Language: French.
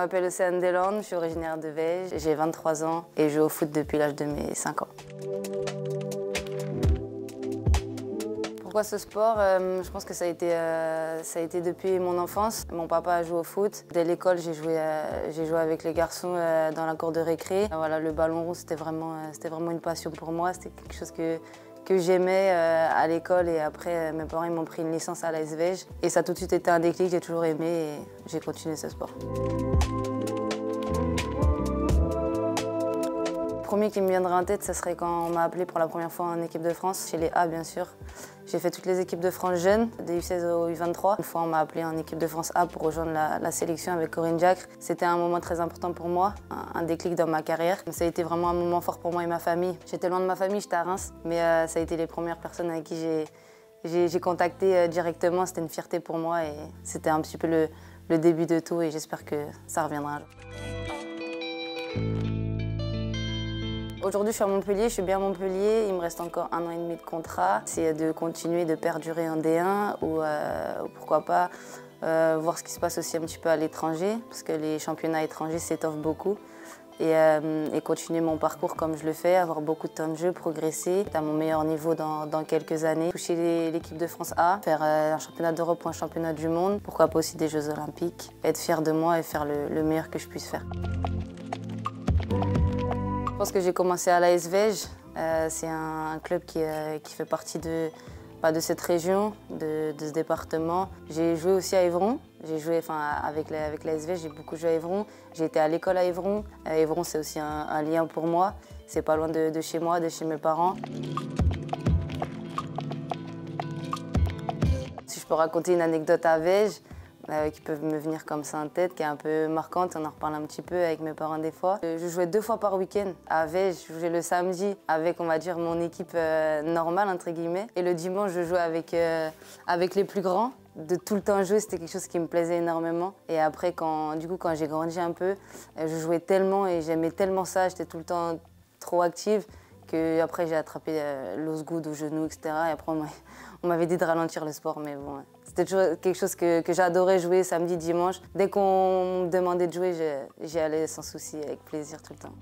m'appelle Océane Deland, je suis originaire de Vège, j'ai 23 ans et je joue au foot depuis l'âge de mes 5 ans. Pourquoi ce sport? Je pense que ça a été depuis mon enfance. Mon papa a joué au foot. Dès l'école, j'ai joué avec les garçons dans la cour de récré. Voilà, le ballon rond, c'était vraiment une passion pour moi. C'était quelque chose que j'aimais à l'école et après, mes parents m'ont pris une licence à l'AS Vège. Et ça a tout de suite été un déclic, j'ai toujours aimé et j'ai continué ce sport. Le premier qui me viendrait en tête, ce serait quand on m'a appelé pour la première fois en équipe de France, chez les A bien sûr. J'ai fait toutes les équipes de France jeunes, des U16 au U23. Une fois, on m'a appelé en équipe de France A pour rejoindre la sélection avec Corinne Diacre. C'était un moment très important pour moi, un déclic dans ma carrière. Ça a été vraiment un moment fort pour moi et ma famille. J'étais loin de ma famille, j'étais à Reims, mais ça a été les premières personnes avec qui j'ai contacté directement. C'était une fierté pour moi et c'était un petit peu le début de tout et j'espère que ça reviendra un jour. Aujourd'hui, je suis à Montpellier, je suis bien à Montpellier. Il me reste encore 1 an et demi de contrat. C'est de continuer de perdurer en D1 ou pourquoi pas voir ce qui se passe aussi un petit peu à l'étranger, parce que les championnats étrangers s'étoffent beaucoup. Et continuer mon parcours comme je le fais, avoir beaucoup de temps de jeu, progresser à mon meilleur niveau dans quelques années. Toucher l'équipe de France A, faire un championnat d'Europe ou un championnat du monde. Pourquoi pas aussi des Jeux Olympiques. Être fière de moi et faire le meilleur que je puisse faire. Je pense que j'ai commencé à l'AS Vège. C'est un club qui fait partie de cette région, de ce département. J'ai joué aussi à Évron. J'ai joué avec l'AS Vège, j'ai beaucoup joué à Évron. J'ai été à l'école à Évron. Évron, c'est aussi un lien pour moi. C'est pas loin de chez moi, de chez mes parents. Si je peux raconter une anecdote à Vège, qui peuvent me venir comme ça en tête, qui est un peu marquante, on en reparle un petit peu avec mes parents des fois. Je jouais 2 fois par week-end à Vège, je jouais le samedi avec, on va dire, mon équipe normale, entre guillemets. Et le dimanche, je jouais avec les plus grands. De tout le temps jouer, c'était quelque chose qui me plaisait énormément. Et après, quand j'ai grandi un peu, je jouais tellement et j'aimais tellement ça, j'étais tout le temps trop active, qu'après j'ai attrapé l'os good au genou, etc. Et après, on m'avait dit de ralentir le sport, mais bon, c'était toujours quelque chose que j'adorais jouer samedi, dimanche. Dès qu'on me demandait de jouer, j'y allais sans souci, avec plaisir tout le temps.